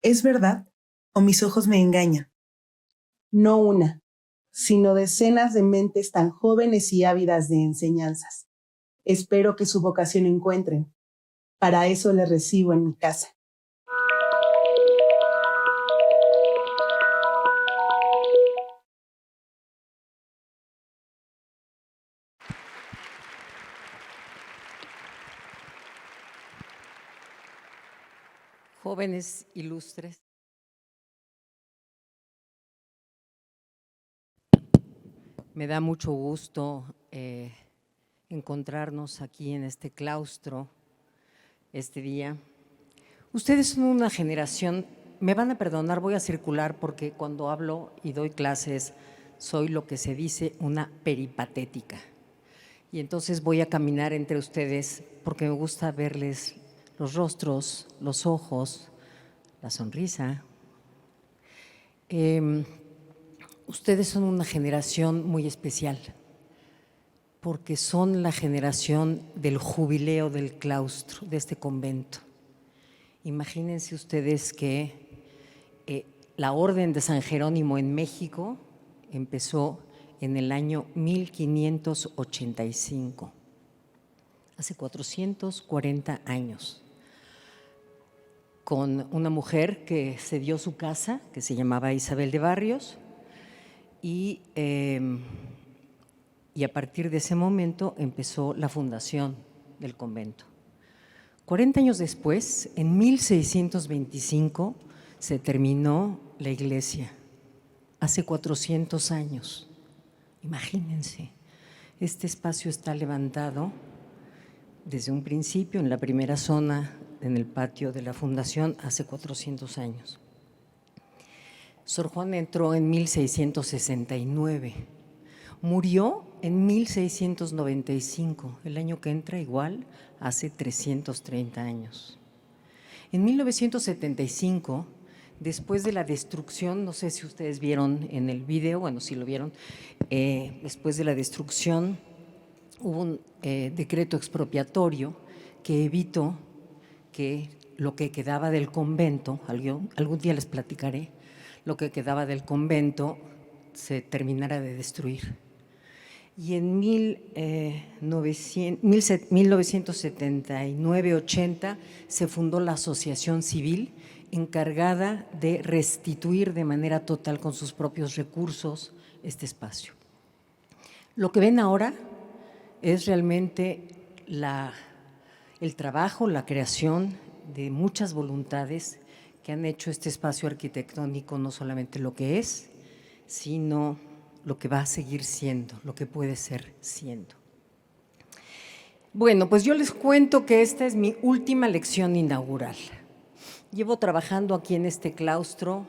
¿Es verdad o mis ojos me engañan? No una, sino decenas de mentes tan jóvenes y ávidas de enseñanzas. Espero que su vocación encuentren. Para eso les recibo en mi casa. Jóvenes ilustres. Me da mucho gusto encontrarnos aquí en este claustro este día. Ustedes son una generación, me van a perdonar, voy a circular porque cuando hablo y doy clases soy lo que se dice una peripatética. Y entonces voy a caminar entre ustedes porque me gusta verles los rostros, los ojos, la sonrisa. Ustedes son una generación muy especial porque son la generación del jubileo del claustro, de este convento. Imagínense ustedes que la Orden de San Jerónimo en México empezó en el año 1585, hace 440 años, con una mujer que cedió su casa, que se llamaba Isabel de Barrios, y a partir de ese momento empezó la fundación del convento. 40 años después, en 1625, se terminó la iglesia, hace 400 años. Imagínense, este espacio está levantado desde un principio, en la primera zona, en el patio de la fundación, hace 400 años. Sor Juana entró en 1669, murió en 1695, el año que entra igual, hace 330 años. En 1975, después de la destrucción, no sé si ustedes vieron en el video, bueno, si lo vieron, después de la destrucción hubo un decreto expropiatorio que evitó que lo que quedaba del convento, algún día les platicaré, lo que quedaba del convento se terminara de destruir. Y en 1979-80 se fundó la Asociación Civil encargada de restituir de manera total con sus propios recursos este espacio. Lo que ven ahora es realmente el trabajo, la creación de muchas voluntades que han hecho este espacio arquitectónico no solamente lo que es, sino lo que va a seguir siendo, lo que puede ser siendo. Bueno, pues yo les cuento que esta es mi última lección inaugural. Llevo trabajando aquí en este claustro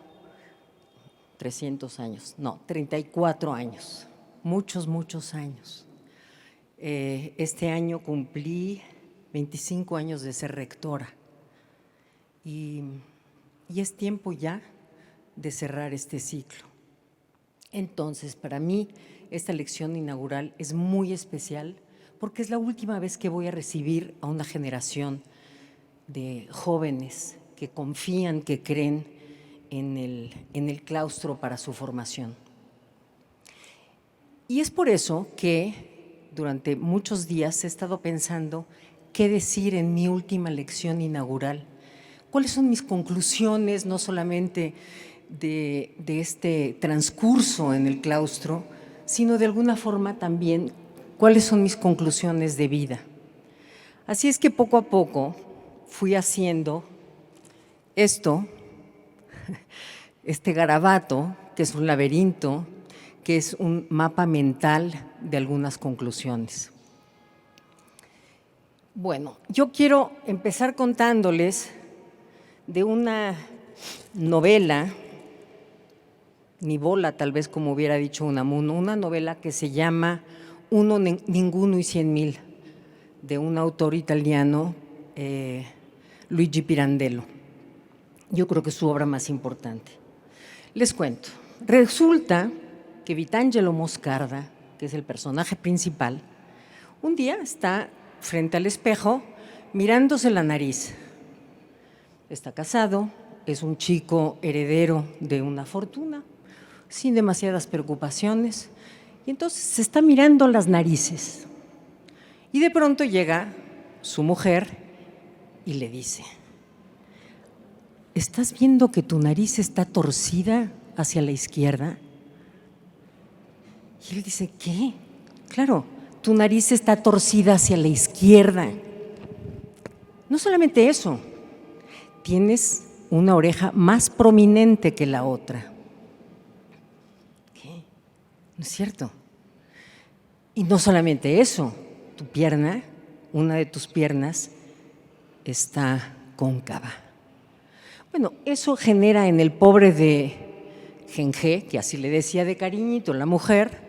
34 años, muchos años. Este año cumplí 25 años de ser rectora y es tiempo ya de cerrar este ciclo. Entonces, para mí, esta lección inaugural es muy especial porque es la última vez que voy a recibir a una generación de jóvenes que confían, que creen en el claustro para su formación. Y es por eso que durante muchos días he estado pensando qué decir en mi última lección inaugural. ¿Cuáles son mis conclusiones, no solamente de este transcurso en el claustro, sino de alguna forma también cuáles son mis conclusiones de vida? Así es que poco a poco fui haciendo este garabato, que es un laberinto, que es un mapa mental de algunas conclusiones. Bueno, yo quiero empezar contándoles de una novela, nivola tal vez como hubiera dicho Unamuno, una novela que se llama Uno, Ninguno y 100.000, de un autor italiano, Luigi Pirandello. Yo creo que es su obra más importante. Les cuento, resulta que Vitangelo Moscarda, que es el personaje principal, un día está frente al espejo mirándose la nariz. Está casado, es un chico heredero de una fortuna, sin demasiadas preocupaciones, y entonces se está mirando las narices. Y de pronto llega su mujer y le dice: ¿estás viendo que tu nariz está torcida hacia la izquierda? Y él dice: ¿qué? Claro, tu nariz está torcida hacia la izquierda. No solamente eso, tienes una oreja más prominente que la otra. ¿Qué? ¿No es cierto? Y no solamente eso, tu pierna, una de tus piernas, está cóncava. Bueno, eso genera en el pobre de Gengé, que así le decía de cariñito la mujer,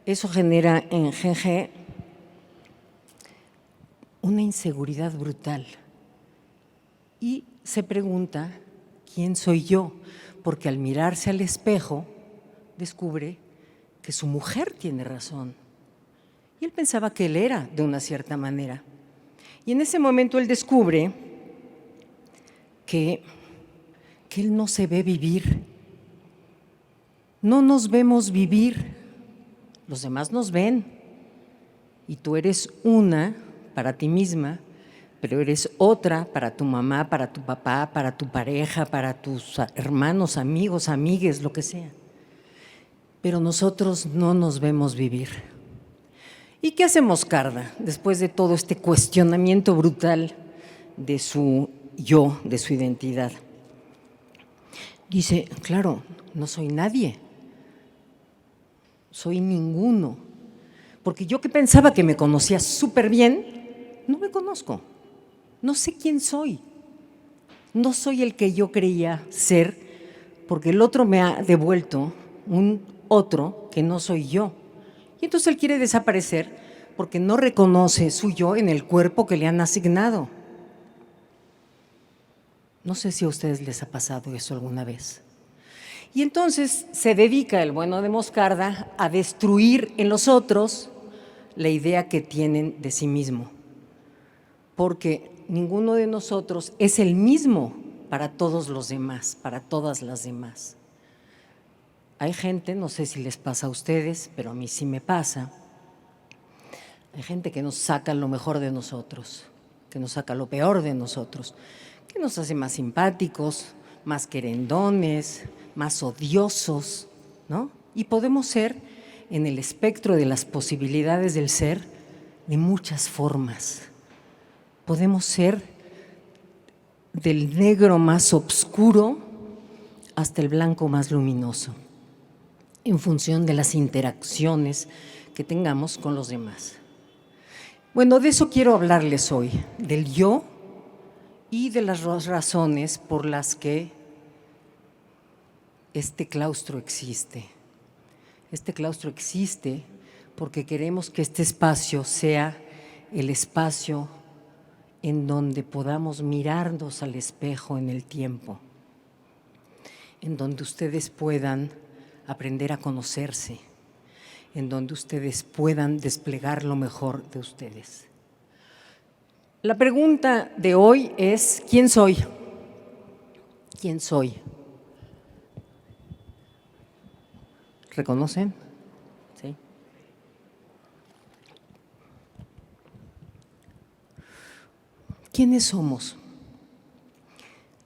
eso genera en Gengé una inseguridad brutal. Y se pregunta: ¿quién soy yo? Porque al mirarse al espejo descubre que su mujer tiene razón. Y él pensaba que él era de una cierta manera. Y en ese momento él descubre que él no se ve vivir. No nos vemos vivir, los demás nos ven. Y tú eres una para ti misma, pero eres otra para tu mamá, para tu papá, para tu pareja, para tus hermanos, amigos, amigues, lo que sea. Pero nosotros no nos vemos vivir. ¿Y qué hace Moscarda después de todo este cuestionamiento brutal de su yo, de su identidad? Dice: claro, no soy nadie, soy ninguno, porque yo que pensaba que me conocía súper bien, no me conozco, no sé quién soy, no soy el que yo creía ser, porque el otro me ha devuelto un otro que no soy yo. Y entonces él quiere desaparecer porque no reconoce su yo en el cuerpo que le han asignado. No sé si a ustedes les ha pasado eso alguna vez. Y entonces se dedica el bueno de Moscarda a destruir en los otros la idea que tienen de sí mismo, porque ninguno de nosotros es el mismo para todos los demás, para todas las demás. Hay gente, no sé si les pasa a ustedes, pero a mí sí me pasa, hay gente que nos saca lo mejor de nosotros, que nos saca lo peor de nosotros, que nos hace más simpáticos, más querendones, más odiosos, ¿no? Y podemos ser, en el espectro de las posibilidades del ser, de muchas formas. Podemos ser del negro más oscuro hasta el blanco más luminoso, en función de las interacciones que tengamos con los demás. Bueno, de eso quiero hablarles hoy, del yo y de las razones por las que este claustro existe. Este claustro existe porque queremos que este espacio sea el espacio en donde podamos mirarnos al espejo en el tiempo, en donde ustedes puedan aprender a conocerse, en donde ustedes puedan desplegar lo mejor de ustedes. La pregunta de hoy es: ¿quién soy? ¿Quién soy? ¿Reconocen? ¿Sí? ¿Quiénes somos?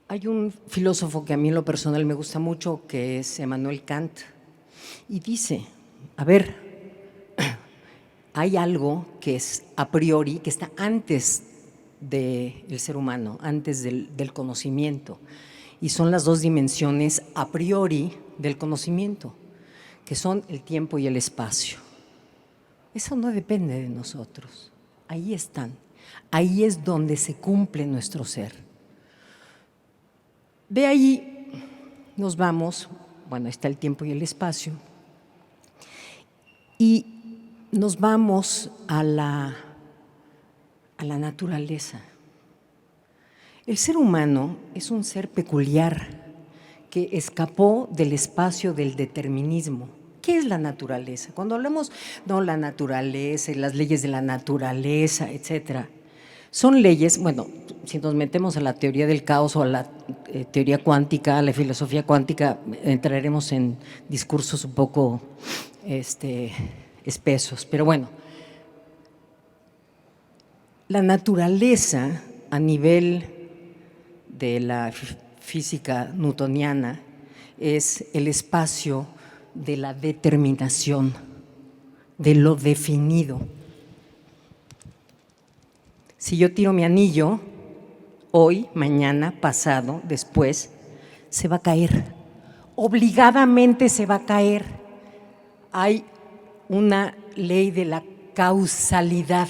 Hay un filósofo que a mí en lo personal me gusta mucho, que es Emmanuel Kant, y dice: a ver, hay algo que es a priori, que está antes del ser humano, antes del conocimiento, y son las dos dimensiones a priori del conocimiento, que son el tiempo y el espacio. Eso no depende de nosotros, ahí están, ahí es donde se cumple nuestro ser. De ahí nos vamos, bueno, está el tiempo y el espacio, y nos vamos a la naturaleza. El ser humano es un ser peculiar que escapó del espacio del determinismo. ¿Qué es la naturaleza? Cuando hablamos, no, la naturaleza y las leyes de la naturaleza, etcétera, Son leyes, bueno, si nos metemos a la teoría del caos o a la teoría cuántica, a la filosofía cuántica, entraremos en discursos un poco espesos, pero bueno, la naturaleza a nivel de la física newtoniana es el espacio de la determinación, de lo definido. Si yo tiro mi anillo, hoy, mañana, pasado, después, se va a caer. Obligadamente se va a caer. Hay una ley de la causalidad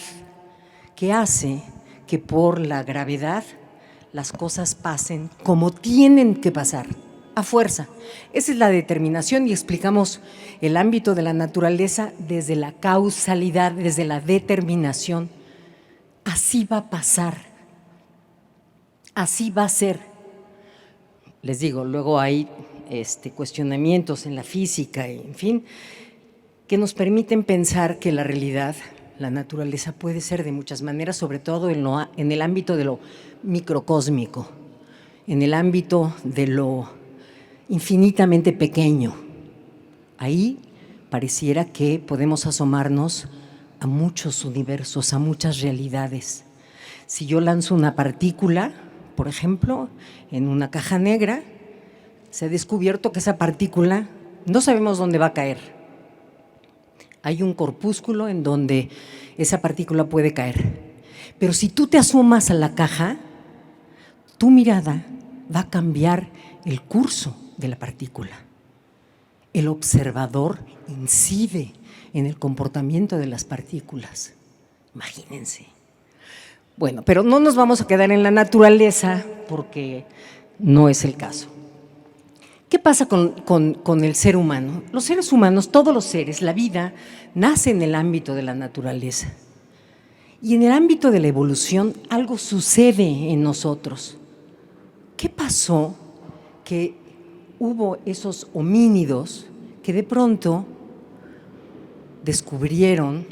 que hace que por la gravedad las cosas pasen como tienen que pasar, a fuerza. Esa es la determinación y explicamos el ámbito de la naturaleza desde la causalidad, desde la determinación. Así va a pasar, así va a ser. Les digo, luego hay cuestionamientos en la física, en fin, que nos permiten pensar que la realidad, la naturaleza puede ser de muchas maneras, sobre todo en el ámbito de lo microcósmico, en el ámbito de lo infinitamente pequeño. Ahí pareciera que podemos asomarnos a muchos universos, a muchas realidades. Si yo lanzo una partícula, por ejemplo, en una caja negra, se ha descubierto que esa partícula no sabemos dónde va a caer. Hay un corpúsculo en donde esa partícula puede caer. Pero si tú te asomas a la caja, tu mirada va a cambiar el curso de la partícula. El observador incide en el comportamiento de las partículas. Imagínense. Bueno, pero no nos vamos a quedar en la naturaleza porque no es el caso. ¿Qué pasa con el ser humano? Los seres humanos, todos los seres, la vida, nace en el ámbito de la naturaleza. Y en el ámbito de la evolución, algo sucede en nosotros. ¿Qué pasó? Que hubo esos homínidos que de pronto descubrieron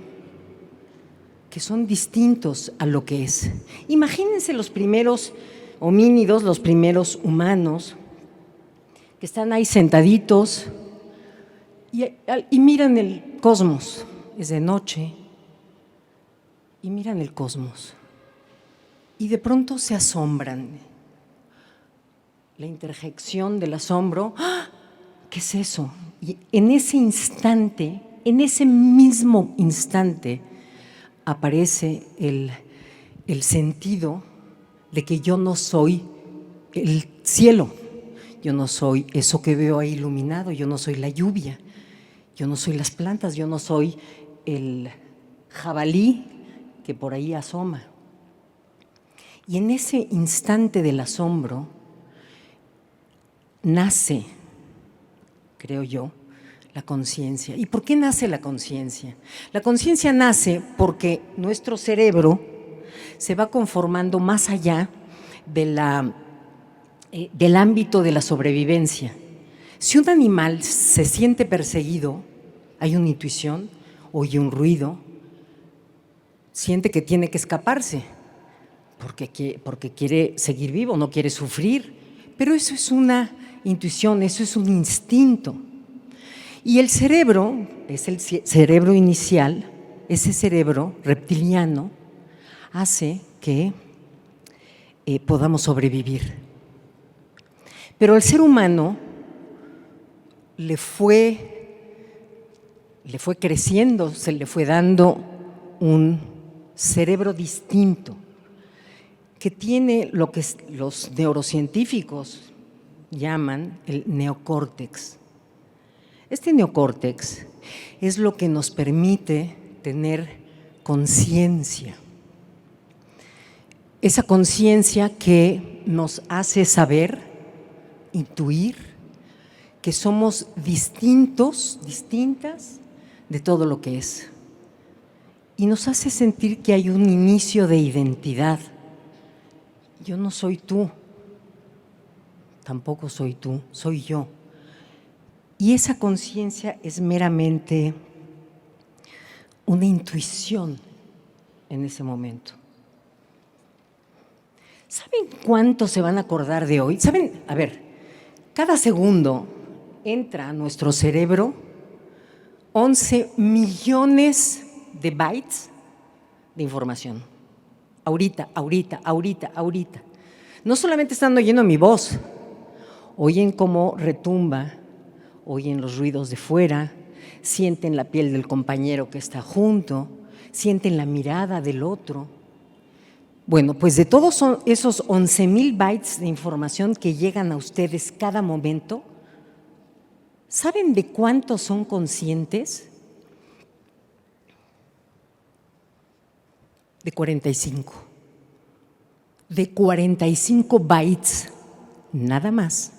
que son distintos a lo que es. Imagínense los primeros homínidos, los primeros humanos, que están ahí sentaditos y miran el cosmos. Es de noche y miran el cosmos y de pronto se asombran. La interjección del asombro, ¡ah! ¿Qué es eso? Y en ese instante, en ese mismo instante, aparece el sentido de que yo no soy el cielo, yo no soy eso que veo ahí iluminado, yo no soy la lluvia, yo no soy las plantas, yo no soy el jabalí que por ahí asoma. Y en ese instante del asombro nace, creo yo, la conciencia. ¿Y por qué nace la conciencia? La conciencia nace porque nuestro cerebro se va conformando más allá del ámbito de la sobrevivencia. Si un animal se siente perseguido, hay una intuición, oye un ruido, siente que tiene que escaparse porque quiere seguir vivo, no quiere sufrir, pero eso es una intuición, eso es un instinto. Y el cerebro, es el cerebro inicial, ese cerebro reptiliano, hace que podamos sobrevivir. Pero al ser humano le fue creciendo, se le fue dando un cerebro distinto, que tiene lo que los neurocientíficos llaman el neocórtex. Este neocórtex es lo que nos permite tener conciencia. Esa conciencia que nos hace saber, intuir, que somos distintos, distintas de todo lo que es. Y nos hace sentir que hay un inicio de identidad. Yo no soy tú, tampoco soy tú, soy yo. Y esa conciencia es meramente una intuición en ese momento. ¿Saben cuánto se van a acordar de hoy? ¿Saben? A ver, cada segundo entra a nuestro cerebro 11 millones de bytes de información. Ahorita. No solamente están oyendo mi voz, oyen cómo retumba, oyen los ruidos de fuera, sienten la piel del compañero que está junto, sienten la mirada del otro. Bueno, pues de todos esos 11,000 bytes de información que llegan a ustedes cada momento, ¿saben de cuántos son conscientes? De 45. De 45 bytes, nada más.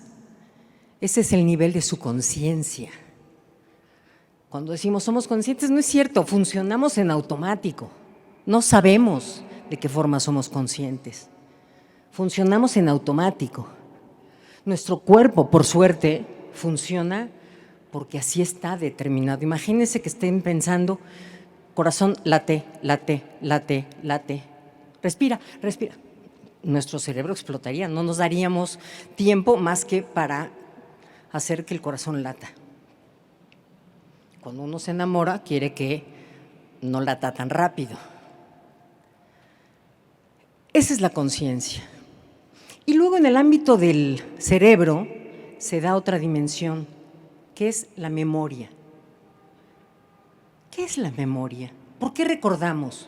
Ese es el nivel de su conciencia. Cuando decimos somos conscientes, no es cierto, funcionamos en automático. No sabemos de qué forma somos conscientes. Funcionamos en automático. Nuestro cuerpo, por suerte, funciona porque así está determinado. Imagínense que estén pensando, corazón late. Respira. Nuestro cerebro explotaría, no nos daríamos tiempo más que para hacer que el corazón lata. Cuando uno se enamora, quiere que no lata tan rápido. Esa es la conciencia. Y luego en el ámbito del cerebro se da otra dimensión, que es la memoria. ¿Qué es la memoria? ¿Por qué recordamos?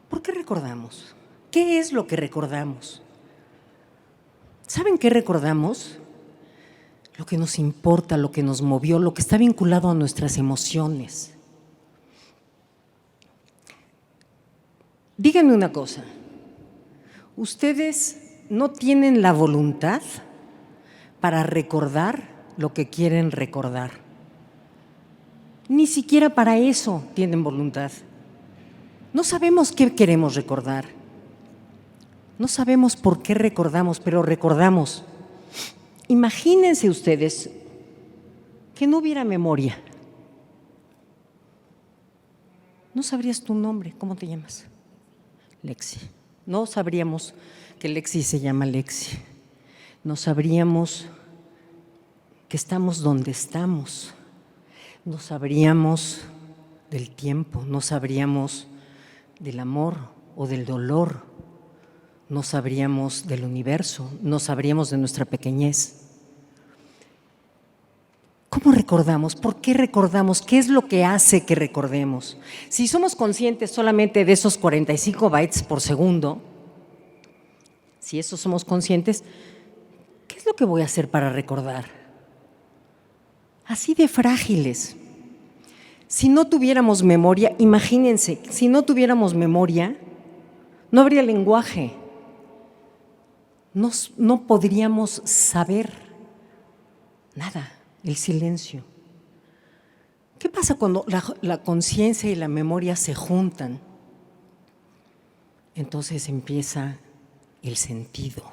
¿Por qué recordamos? ¿Qué es lo que recordamos? ¿Saben qué recordamos? Lo que nos importa, lo que nos movió, lo que está vinculado a nuestras emociones. Díganme una cosa, ¿ustedes no tienen la voluntad para recordar lo que quieren recordar? Ni siquiera para eso tienen voluntad. No sabemos qué queremos recordar. No sabemos por qué recordamos, pero recordamos. Imagínense ustedes que no hubiera memoria. No sabrías tu nombre, ¿cómo te llamas? Lexi. No sabríamos que Lexi se llama Lexi. No sabríamos que estamos donde estamos. No sabríamos del tiempo, no sabríamos del amor o del dolor, no sabríamos del universo, no sabríamos de nuestra pequeñez. ¿Cómo recordamos? ¿Por qué recordamos? ¿Qué es lo que hace que recordemos? Si somos conscientes solamente de esos 45 bytes por segundo, si eso somos conscientes, ¿qué es lo que voy a hacer para recordar? Así de frágiles. Si no tuviéramos memoria, imagínense, si no tuviéramos memoria, no habría lenguaje. No podríamos saber nada, el silencio. ¿Qué pasa cuando la conciencia y la memoria se juntan? Entonces empieza el sentido,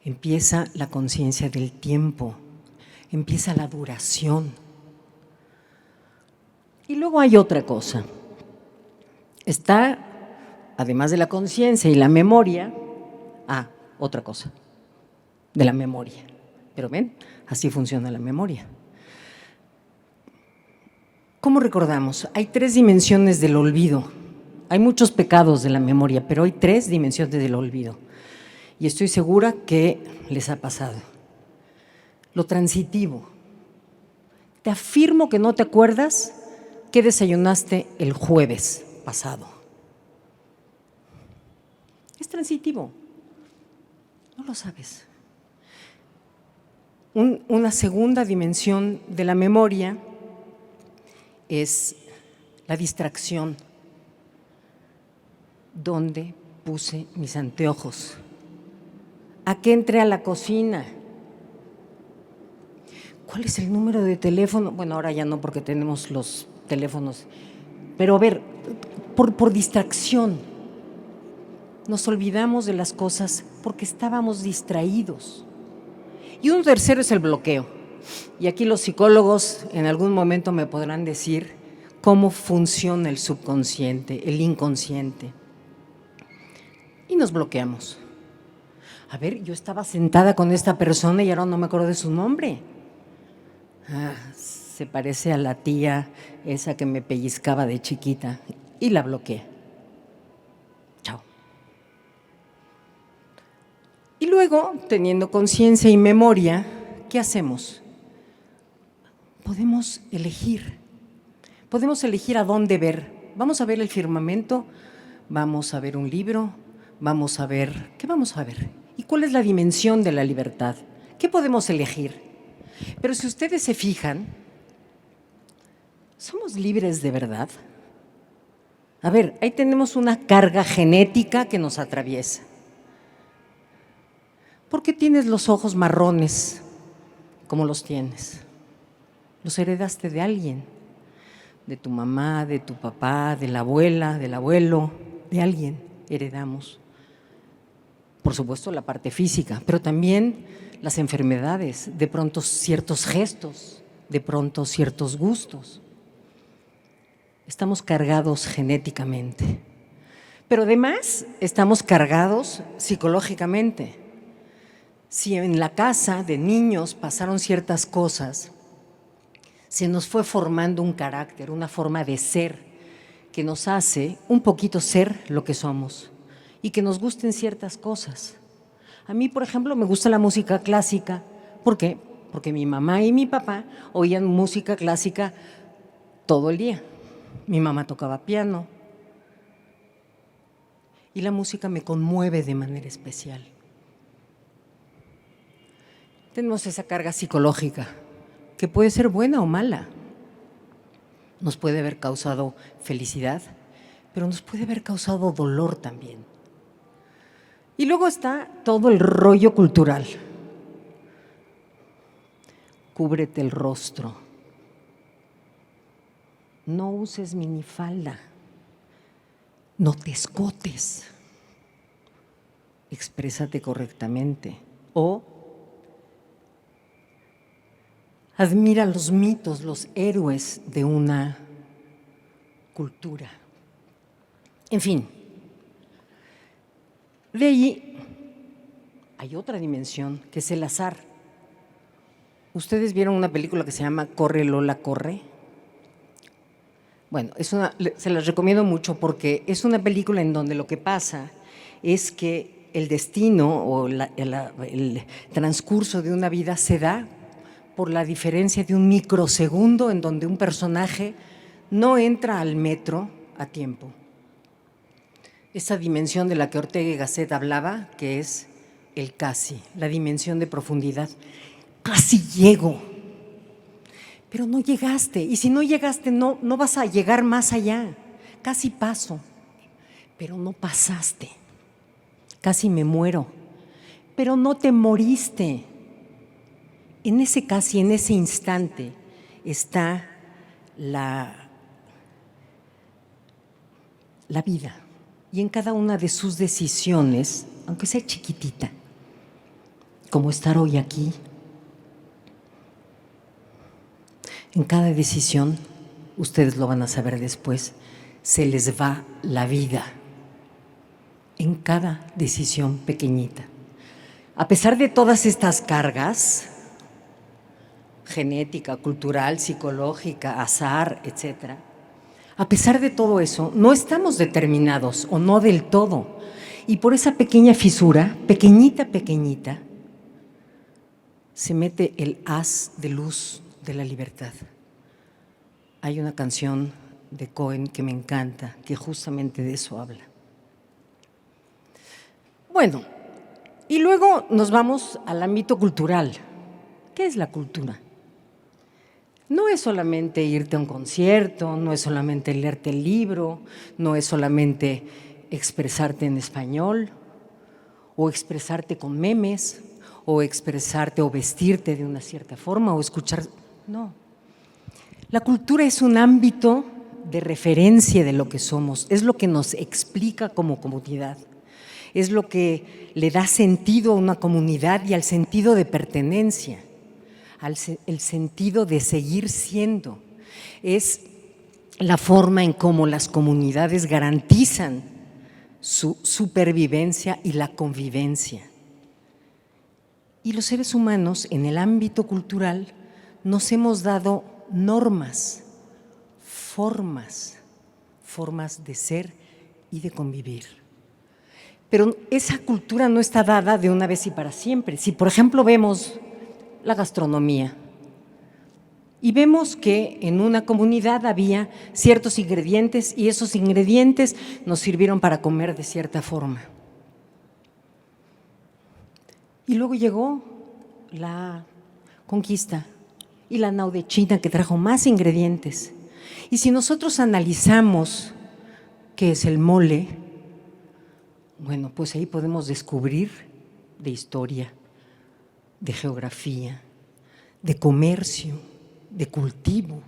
empieza la conciencia del tiempo, empieza la duración. Y luego hay otra cosa. Está, además de la conciencia y la memoria, otra cosa, de la memoria. Pero ven, así funciona la memoria. ¿Cómo recordamos? Hay 3 dimensiones del olvido. Hay muchos pecados de la memoria, pero hay 3 dimensiones del olvido. Y estoy segura que les ha pasado. Lo transitivo. Te afirmo que no te acuerdas qué desayunaste el jueves pasado. Es transitivo. No lo sabes. Una segunda dimensión de la memoria es la distracción. ¿Dónde puse mis anteojos? ¿A qué entré a la cocina? ¿Cuál es el número de teléfono? Bueno, ahora ya no porque tenemos los teléfonos. Pero a ver, por distracción. Nos olvidamos de las cosas porque estábamos distraídos. Y un tercero es el bloqueo. Y aquí los psicólogos en algún momento me podrán decir cómo funciona el subconsciente, el inconsciente. y nos bloqueamos. A ver, yo estaba sentada con esta persona y ahora no me acuerdo de su nombre. Se parece a la tía esa que me pellizcaba de chiquita y la bloqueé. Chao. Y luego, teniendo conciencia y memoria, ¿qué hacemos? Podemos elegir a dónde ver. Vamos a ver el firmamento, vamos a ver un libro, vamos a ver, ¿qué vamos a ver? ¿Y cuál es la dimensión de la libertad? ¿Qué podemos elegir? Pero si ustedes se fijan, ¿somos libres de verdad? A ver, ahí tenemos una carga genética que nos atraviesa. ¿Por qué tienes los ojos marrones como los tienes? Los heredaste de alguien, de tu mamá, de tu papá, de la abuela, del abuelo, de alguien heredamos. Por supuesto la parte física, pero también las enfermedades, de pronto ciertos gestos, de pronto ciertos gustos. Estamos cargados genéticamente, pero además estamos cargados psicológicamente. Si en la casa de niños pasaron ciertas cosas, se nos fue formando un carácter, una forma de ser que nos hace un poquito ser lo que somos y que nos gusten ciertas cosas. A mí, por ejemplo, me gusta la música clásica. ¿Por qué? Porque mi mamá y mi papá oían música clásica todo el día. Mi mamá tocaba piano y la música me conmueve de manera especial. Tenemos esa carga psicológica que puede ser buena o mala. Nos puede haber causado felicidad, pero nos puede haber causado dolor también. Y luego está todo el rollo cultural. Cúbrete el rostro. No uses minifalda. No te escotes. Exprésate correctamente. O admira los mitos, los héroes de una cultura. En fin, de ahí hay otra dimensión que es el azar. ¿Ustedes vieron una película que se llama Corre, Lola, corre? Bueno, se las recomiendo mucho porque es una película en donde lo que pasa es que el destino o el transcurso de una vida se da por la diferencia de un microsegundo en donde un personaje no entra al metro a tiempo. Esa dimensión de la que Ortega y Gasset hablaba, que es el casi, la dimensión de profundidad. Casi llego, pero no llegaste. Y si no llegaste, no vas a llegar más allá. Casi paso, pero no pasaste. Casi me muero, pero no te moriste. En ese casi, en ese instante, está la vida. Y en cada una de sus decisiones, aunque sea chiquitita, como estar hoy aquí, en cada decisión, ustedes lo van a saber después, se les va la vida. En cada decisión pequeñita. A pesar de todas estas cargas, genética, cultural, psicológica, azar, etcétera, a pesar de todo eso, no estamos determinados o no del todo. Y por esa pequeña fisura, pequeñita, pequeñita, se mete el haz de luz de la libertad. Hay una canción de Cohen que me encanta, que justamente de eso habla. Bueno, y luego nos vamos al ámbito cultural. ¿Qué es la cultura? No es solamente irte a un concierto, no es solamente leerte el libro, no es solamente expresarte en español, o expresarte con memes, o expresarte o vestirte de una cierta forma, o escuchar. No. La cultura es un ámbito de referencia de lo que somos, es lo que nos explica como comunidad, es lo que le da sentido a una comunidad y al sentido de pertenencia. El sentido de seguir siendo. Es la forma en cómo las comunidades garantizan su supervivencia y la convivencia. Y los seres humanos en el ámbito cultural nos hemos dado normas, formas de ser y de convivir. Pero esa cultura no está dada de una vez y para siempre. Si, por ejemplo, vemos la gastronomía y vemos que en una comunidad había ciertos ingredientes y esos ingredientes nos sirvieron para comer de cierta forma. Y luego llegó la conquista y la nao de China, que trajo más ingredientes. Y si nosotros analizamos qué es el mole, bueno, pues ahí podemos descubrir de historia, de geografía, de comercio, de cultivo,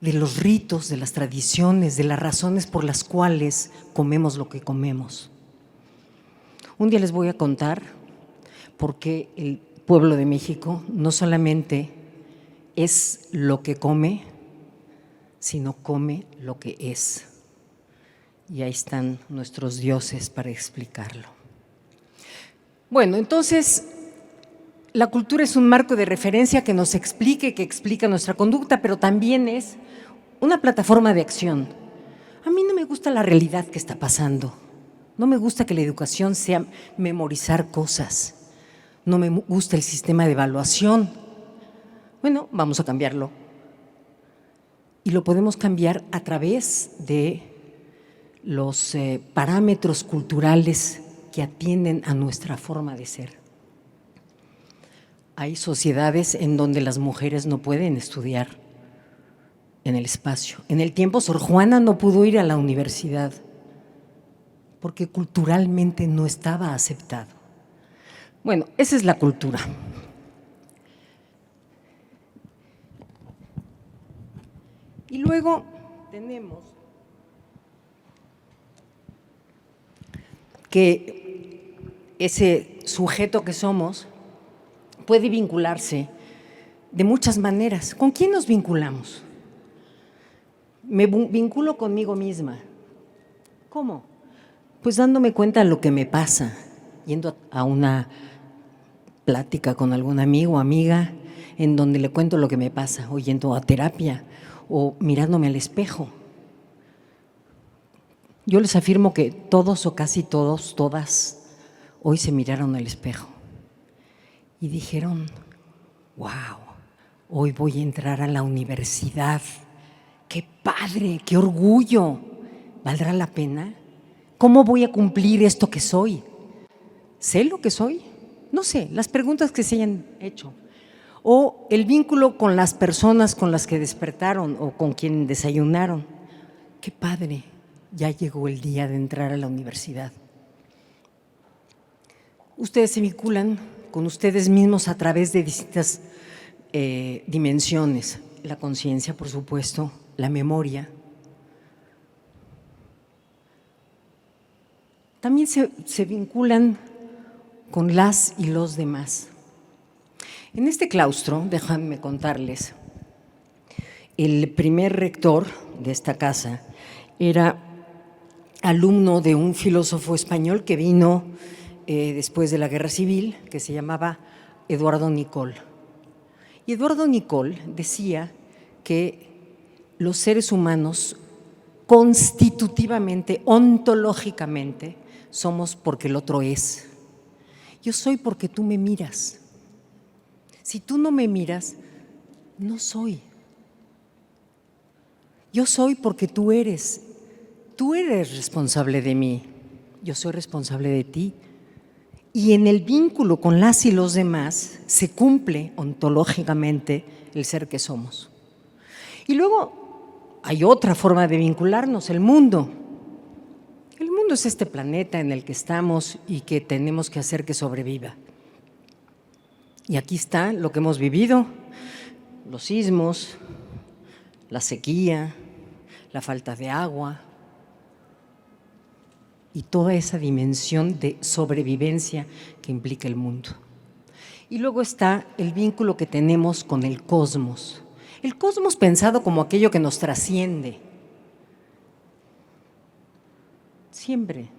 de los ritos, de las tradiciones, de las razones por las cuales comemos lo que comemos. Un día les voy a contar por qué el pueblo de México no solamente es lo que come, sino come lo que es. Y ahí están nuestros dioses para explicarlo. Bueno, entonces, la cultura es un marco de referencia que nos explique, que explica nuestra conducta, pero también es una plataforma de acción. A mí no me gusta la realidad que está pasando. No me gusta que la educación sea memorizar cosas. No me gusta el sistema de evaluación. Bueno, vamos a cambiarlo. Y lo podemos cambiar a través de los parámetros culturales que atienden a nuestra forma de ser. Hay sociedades en donde las mujeres no pueden estudiar en el espacio. En el tiempo, Sor Juana no pudo ir a la universidad porque culturalmente no estaba aceptado. Bueno, esa es la cultura. Y luego tenemos que ese sujeto que somos puede vincularse de muchas maneras. ¿Con quién nos vinculamos? Me vinculo conmigo misma. ¿Cómo? Pues dándome cuenta de lo que me pasa, yendo a una plática con algún amigo o amiga en donde le cuento lo que me pasa, o yendo a terapia, o mirándome al espejo. Yo les afirmo que todos o casi todos, todas, hoy se miraron al espejo y dijeron, wow, hoy voy a entrar a la universidad, qué padre, qué orgullo, ¿valdrá la pena? ¿Cómo voy a cumplir esto que soy? ¿Sé lo que soy? No sé, las preguntas que se hayan hecho. O el vínculo con las personas con las que despertaron o con quien desayunaron. Qué padre, ya llegó el día de entrar a la universidad. Ustedes se vinculan con ustedes mismos a través de distintas dimensiones. La conciencia, por supuesto, la memoria. También se vinculan con las y los demás. En este claustro, déjenme contarles, el primer rector de esta casa era alumno de un filósofo español que vino después de la Guerra Civil, que se llamaba Eduardo Nicol. Y Eduardo Nicol decía que los seres humanos constitutivamente, ontológicamente, somos porque el otro es. Yo soy porque tú me miras. Si tú no me miras, no soy. Yo soy porque tú eres. Tú eres responsable de mí. Yo soy responsable de ti. Y en el vínculo con las y los demás se cumple ontológicamente el ser que somos. Y luego hay otra forma de vincularnos, el mundo. El mundo es este planeta en el que estamos y que tenemos que hacer que sobreviva. Y aquí está lo que hemos vivido, los sismos, la sequía, la falta de agua y toda esa dimensión de sobrevivencia que implica el mundo. Y luego está el vínculo que tenemos con el cosmos. El cosmos pensado como aquello que nos trasciende. Siempre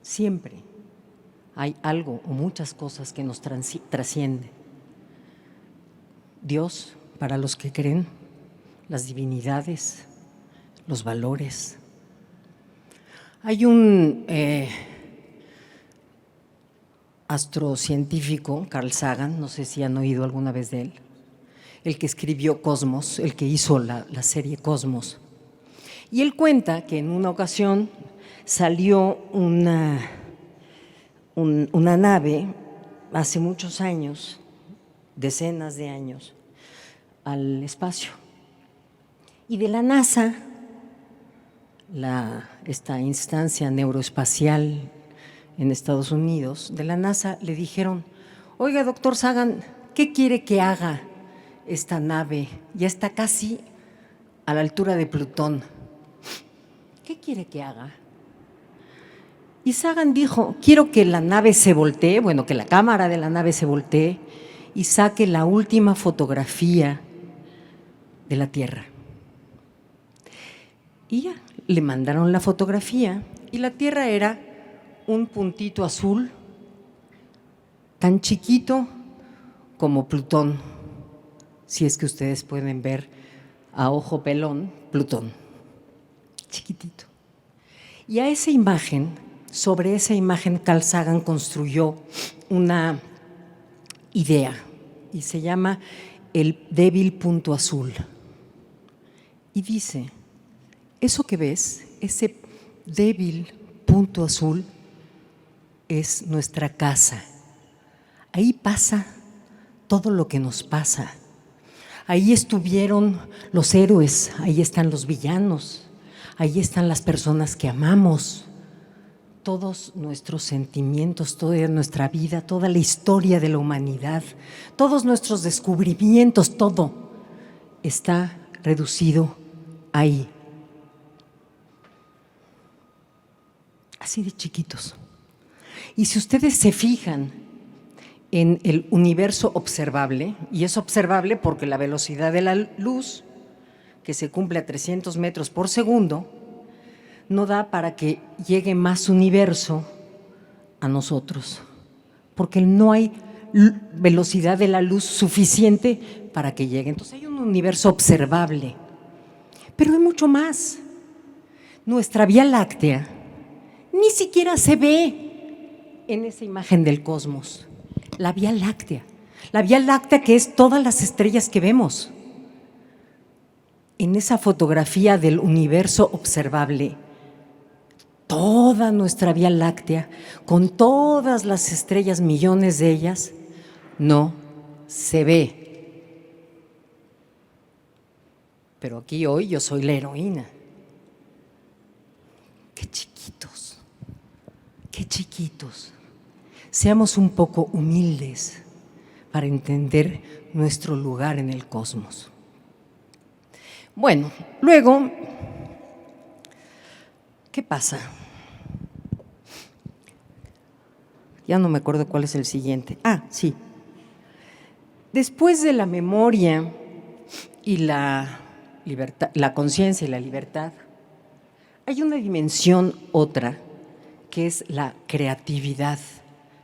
siempre hay algo o muchas cosas que nos trascienden. Dios, para los que creen, las divinidades, los valores. Hay un astrocientífico, Carl Sagan, no sé si han oído alguna vez de él, el que escribió Cosmos, el que hizo la serie Cosmos. Y él cuenta que en una ocasión salió una nave hace muchos años, decenas de años, al espacio. Y de la NASA, esta instancia neuroespacial en Estados Unidos, de la NASA le dijeron: oiga, doctor Sagan, ¿qué quiere que haga esta nave? Ya está casi a la altura de Plutón. ¿Qué quiere que haga? Y Sagan dijo: quiero que la nave se voltee, bueno, que la cámara de la nave se voltee y saque la última fotografía de la Tierra. Y ya, le mandaron la fotografía y la Tierra era un puntito azul tan chiquito como Plutón, si es que ustedes pueden ver a ojo pelón Plutón, chiquitito. Y a esa imagen, sobre esa imagen, Carl Sagan construyó una idea y se llama el débil punto azul. Y dice: eso que ves, ese débil punto azul, es nuestra casa. Ahí pasa todo lo que nos pasa. Ahí estuvieron los héroes, ahí están los villanos, ahí están las personas que amamos, todos nuestros sentimientos, toda nuestra vida, toda la historia de la humanidad, todos nuestros descubrimientos, todo está reducido ahí. Así de chiquitos. Y si ustedes se fijan en el universo observable, y es observable porque la velocidad de la luz, que se cumple a 300 metros por segundo, no da para que llegue más universo a nosotros, porque no hay velocidad de la luz suficiente para que llegue. Entonces hay un universo observable, pero hay mucho más. Nuestra Vía Láctea ni siquiera se ve en esa imagen del cosmos. La Vía Láctea que es todas las estrellas que vemos. En esa fotografía del universo observable, toda nuestra Vía Láctea, con todas las estrellas, millones de ellas, no se ve. Pero aquí hoy yo soy la heroína. Qué chiquitos, qué chiquitos. Seamos un poco humildes para entender nuestro lugar en el cosmos. Bueno, luego, ¿qué pasa? Ya no me acuerdo cuál es el siguiente. Sí. Después de la memoria y la libertad, la conciencia y la libertad, hay una dimensión otra que es la creatividad,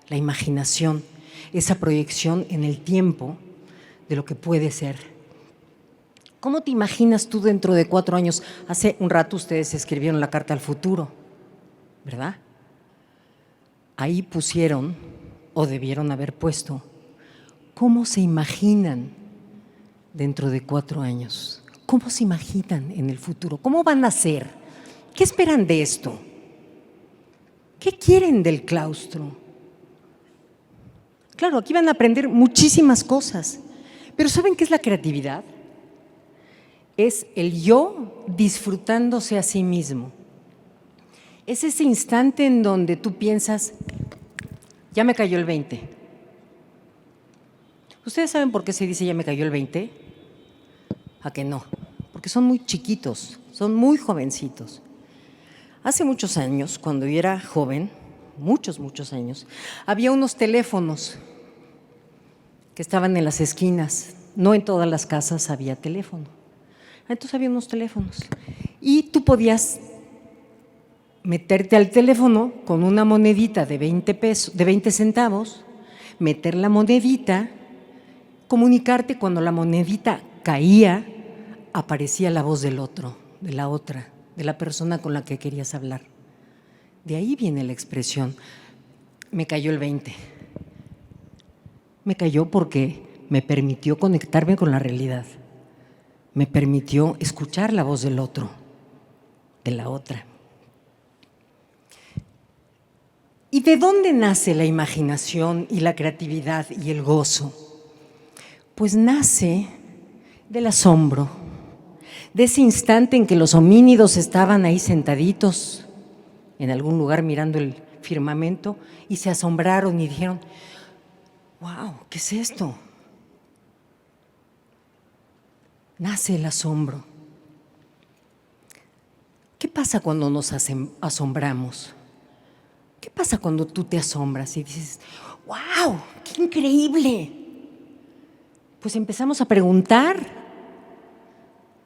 la imaginación, esa proyección en el tiempo de lo que puede ser. ¿Cómo te imaginas tú dentro de 4 años? Hace un rato ustedes escribieron la carta al futuro, ¿verdad? Ahí pusieron, o debieron haber puesto, ¿cómo se imaginan dentro de 4 años? ¿Cómo se imaginan en el futuro? ¿Cómo van a ser? ¿Qué esperan de esto? ¿Qué quieren del claustro? Claro, aquí van a aprender muchísimas cosas, pero ¿saben qué es la creatividad? Es el yo disfrutándose a sí mismo. Es ese instante en donde tú piensas: ya me cayó el 20. ¿Ustedes saben por qué se dice ya me cayó el 20? ¿A que no? Porque son muy chiquitos, son muy jovencitos. Hace muchos años, cuando yo era joven, muchos años, había unos teléfonos que estaban en las esquinas. No en todas las casas había teléfono. Entonces había unos teléfonos y tú podías meterte al teléfono con una monedita de 20 centavos, meter la monedita, comunicarte, cuando la monedita caía, aparecía la voz del otro, de la otra, de la persona con la que querías hablar. De ahí viene la expresión. Me cayó el 20. Me cayó porque me permitió conectarme con la realidad. Me permitió escuchar la voz del otro, de la otra. ¿Y de dónde nace la imaginación y la creatividad y el gozo? Pues nace del asombro, de ese instante en que los homínidos estaban ahí sentaditos en algún lugar mirando el firmamento y se asombraron y dijeron: ¡wow! ¿Qué es esto? Nace el asombro. ¿Qué pasa cuando nos asombramos? ¿Qué pasa cuando tú te asombras y dices: ¡wow! ¡Qué increíble! Pues empezamos a preguntar,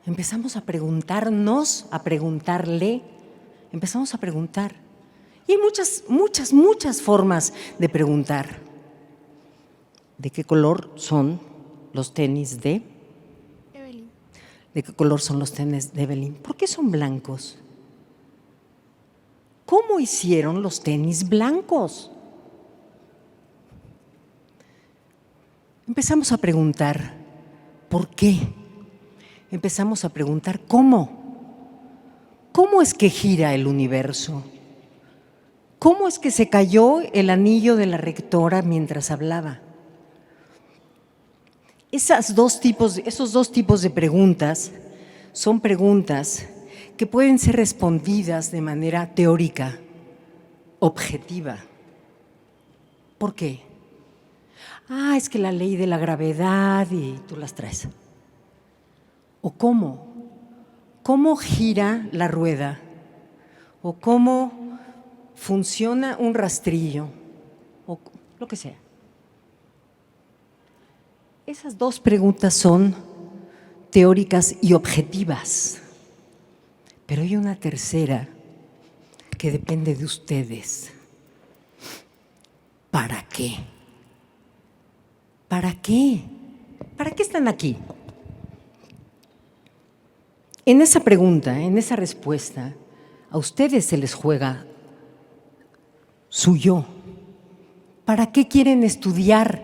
empezamos a preguntarnos, a preguntarle, empezamos a preguntar. Y hay muchas formas de preguntar. ¿De qué color son los tenis de Evelyn? ¿De qué color son los tenis de Evelyn? ¿Por qué son blancos? ¿Cómo hicieron los tenis blancos? Empezamos a preguntar ¿por qué? Empezamos a preguntar ¿cómo? ¿Cómo es que gira el universo? ¿Cómo es que se cayó el anillo de la rectora mientras hablaba? Esos dos tipos de preguntas son preguntas que pueden ser respondidas de manera teórica, objetiva. ¿Por qué? Es que la ley de la gravedad y tú las traes. ¿O cómo? ¿Cómo gira la rueda? ¿O cómo funciona un rastrillo? O lo que sea. Esas dos preguntas son teóricas y objetivas, pero hay una tercera que depende de ustedes. ¿Para qué? ¿Para qué? ¿Para qué están aquí? En esa pregunta, en esa respuesta, a ustedes se les juega su yo. ¿Para qué quieren estudiar?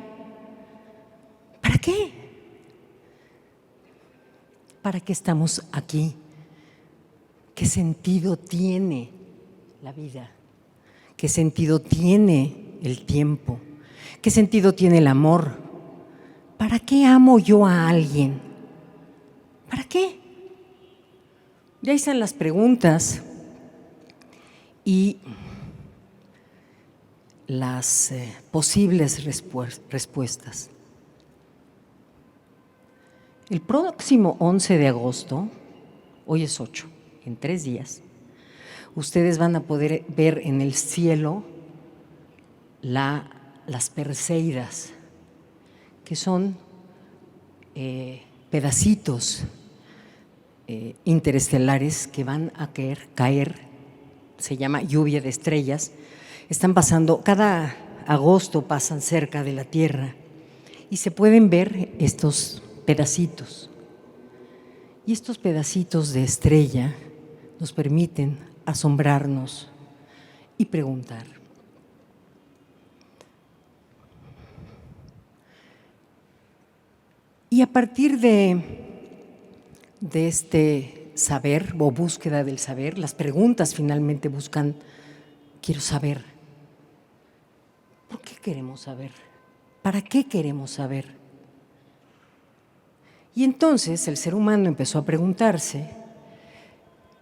¿Para qué? ¿Para qué estamos aquí? ¿Qué sentido tiene la vida? ¿Qué sentido tiene el tiempo? ¿Qué sentido tiene el amor? ¿Para qué amo yo a alguien? ¿Para qué? Ya están las preguntas y las posibles respuestas. El próximo 11 de agosto, hoy es 8, en 3 días, ustedes van a poder ver en el cielo las perseidas, que son pedacitos interestelares que van a caer, se llama lluvia de estrellas, están pasando, cada agosto pasan cerca de la Tierra y se pueden ver estos pedacitos. Y estos pedacitos de estrella nos permiten asombrarnos y preguntar. Y a partir de este saber o búsqueda del saber, las preguntas finalmente buscan, quiero saber. ¿Por qué queremos saber? ¿Para qué queremos saber? Y entonces el ser humano empezó a preguntarse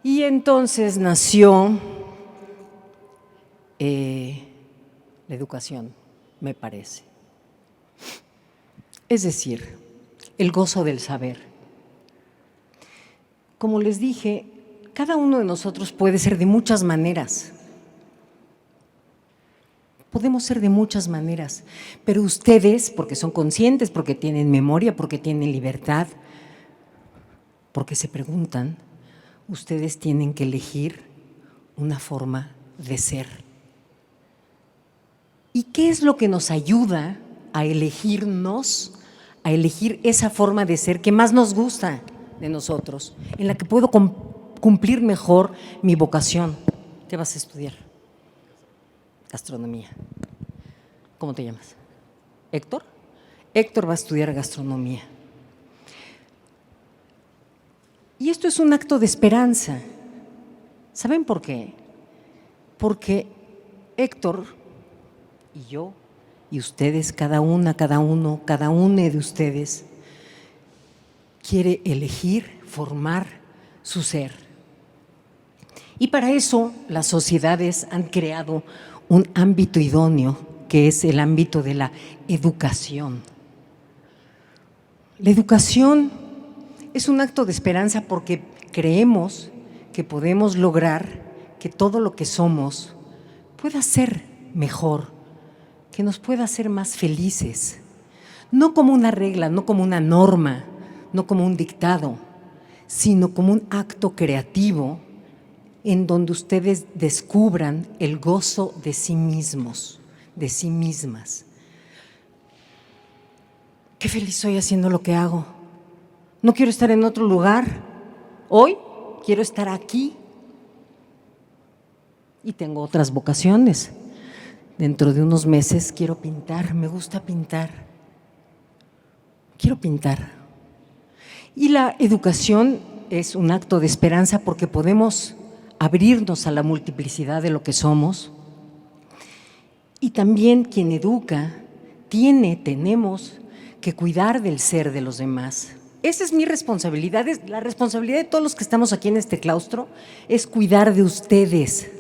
y entonces nació la educación, me parece. Es decir, el gozo del saber. Como les dije, cada uno de nosotros puede ser de muchas maneras. Podemos ser de muchas maneras, pero ustedes, porque son conscientes, porque tienen memoria, porque tienen libertad, porque se preguntan, ustedes tienen que elegir una forma de ser. ¿Y qué es lo que nos ayuda a elegirnos, a elegir esa forma de ser que más nos gusta de nosotros, en la que puedo cumplir mejor mi vocación? ¿Qué vas a estudiar? Gastronomía. ¿Cómo te llamas? ¿Héctor? Héctor va a estudiar gastronomía. Y esto es un acto de esperanza. ¿Saben por qué? Porque Héctor y yo y ustedes, cada una, cada uno, cada une de ustedes quiere elegir, formar su ser. Y para eso las sociedades han creado un ámbito idóneo, que es el ámbito de la educación. La educación es un acto de esperanza porque creemos que podemos lograr que todo lo que somos pueda ser mejor, que nos pueda hacer más felices, no como una regla, no como una norma, no como un dictado, sino como un acto creativo en donde ustedes descubran el gozo de sí mismos, de sí mismas. Qué feliz soy haciendo lo que hago. No quiero estar en otro lugar. Hoy quiero estar aquí. Y tengo otras vocaciones. Dentro de unos meses quiero pintar, me gusta pintar. Quiero pintar. Y la educación es un acto de esperanza porque podemos abrirnos a la multiplicidad de lo que somos. Y también quien educa tenemos que cuidar del ser de los demás. Esa es mi responsabilidad, es la responsabilidad de todos los que estamos aquí en este claustro, es cuidar de ustedes,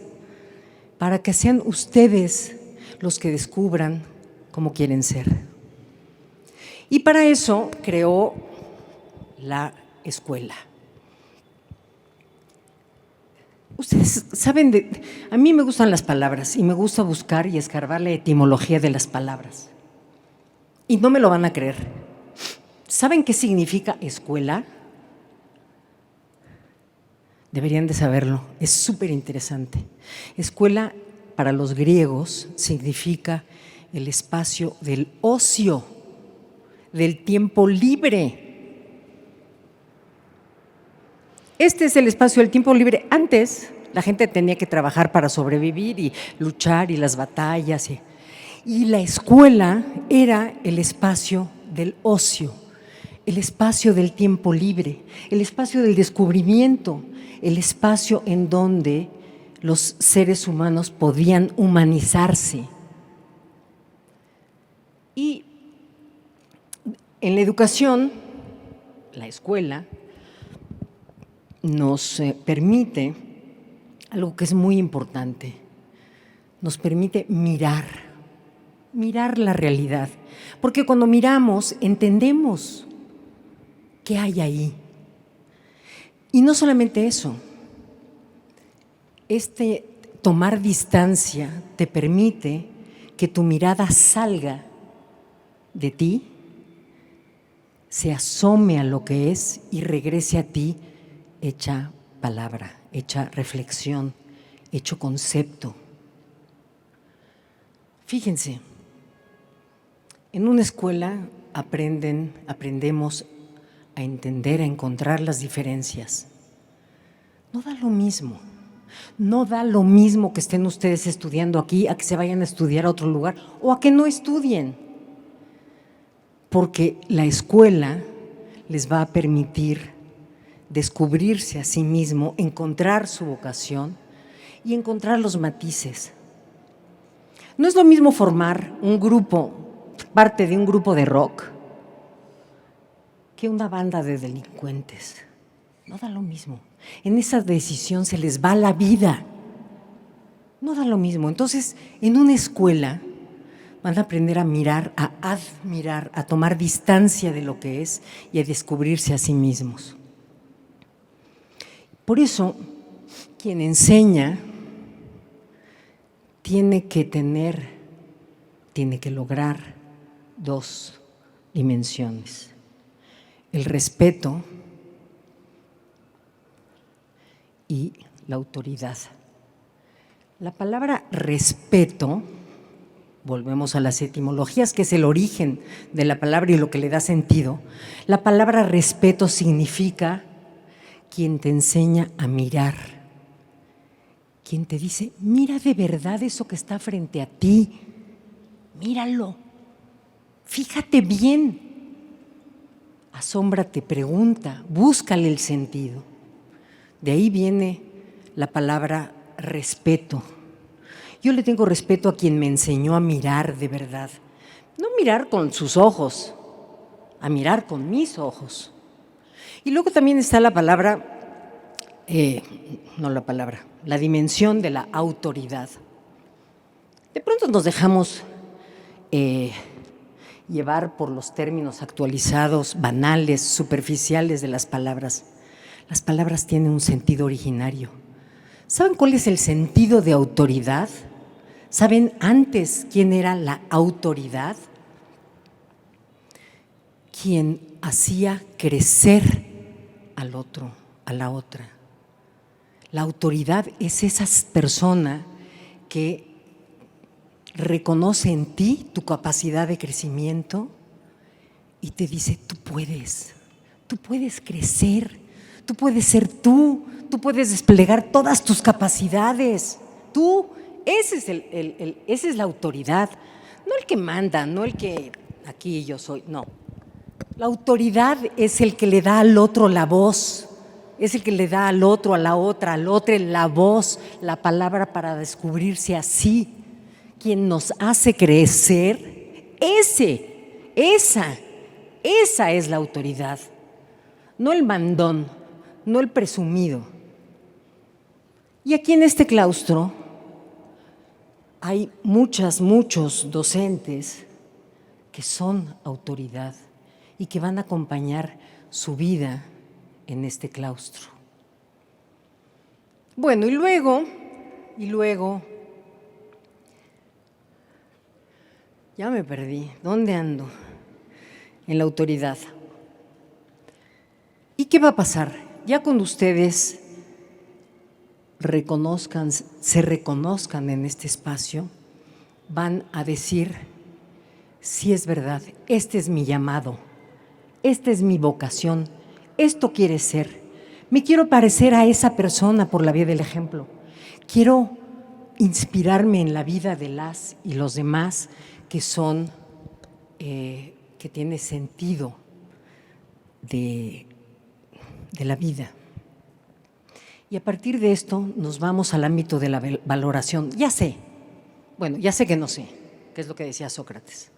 para que sean ustedes los que descubran cómo quieren ser. Y para eso creó la escuela. Ustedes saben, a mí me gustan las palabras y me gusta buscar y escarbar la etimología de las palabras. Y no me lo van a creer. ¿Saben qué significa escuela? Deberían de saberlo, es súper interesante. Escuela para los griegos significa el espacio del ocio, del tiempo libre. Este es el espacio del tiempo libre. Antes la gente tenía que trabajar para sobrevivir y luchar y las batallas. Y la escuela era el espacio del ocio, el espacio del tiempo libre, el espacio del descubrimiento, el espacio en donde los seres humanos podían humanizarse. Y en la educación, la escuela nos permite algo que es muy importante, nos permite mirar la realidad, porque cuando miramos entendemos qué hay ahí. Y no solamente eso, tomar distancia te permite que tu mirada salga de ti, se asome a lo que es y regrese a ti hecha palabra, hecha reflexión, hecho concepto. Fíjense, en una escuela aprendemos a entender, a encontrar las diferencias. No da lo mismo que estén ustedes estudiando aquí a que se vayan a estudiar a otro lugar o a que no estudien, porque la escuela les va a permitir descubrirse a sí mismo, encontrar su vocación y encontrar los matices. No es lo mismo formar un grupo, parte de un grupo de rock, que una banda de delincuentes. No da lo mismo. En esa decisión se les va la vida. No da lo mismo. Entonces, en una escuela van a aprender a mirar, a admirar, a tomar distancia de lo que es y a descubrirse a sí mismos. Por eso, quien enseña tiene que lograr dos dimensiones: el respeto y la autoridad. La palabra respeto, volvemos a las etimologías, que es el origen de la palabra y lo que le da sentido. La palabra respeto significa quien te enseña a mirar, quien te dice, mira de verdad eso que está frente a ti, míralo, fíjate bien, asómbrate, pregunta, búscale el sentido. De ahí viene la palabra respeto. Yo le tengo respeto a quien me enseñó a mirar de verdad. No mirar con sus ojos, a mirar con mis ojos. Y luego también está la palabra, la dimensión de la autoridad. De pronto nos dejamos llevar por los términos actualizados, banales, superficiales de las palabras. Las palabras tienen un sentido originario. ¿Saben cuál es el sentido de autoridad? ¿Saben antes quién era la autoridad? Quien hacía crecer al otro, a la otra. La autoridad es esa persona que reconoce en ti tu capacidad de crecimiento y te dice, tú puedes crecer, tú puedes ser tú puedes desplegar todas tus capacidades, esa es la autoridad, no el que manda, no el que aquí yo soy, no. La autoridad es el que le da al otro la voz, es el que le da al otro, a la otra, al otro la voz, la palabra para descubrirse así. Quien nos hace crecer, esa es la autoridad, no el mandón, no el presumido. Y aquí en este claustro hay muchos docentes que son autoridad y que van a acompañar su vida en este claustro. Bueno, y luego, ya me perdí, ¿dónde ando? En la autoridad. ¿Y qué va a pasar? Ya cuando ustedes se reconozcan en este espacio, van a decir, sí es verdad, este es mi llamado, esta es mi vocación, esto quiere ser. Me quiero parecer a esa persona por la vía del ejemplo. Quiero inspirarme en la vida de las y los demás que son, que tiene sentido de la vida. Y a partir de esto nos vamos al ámbito de la valoración. Ya sé que no sé, que es lo que decía Sócrates.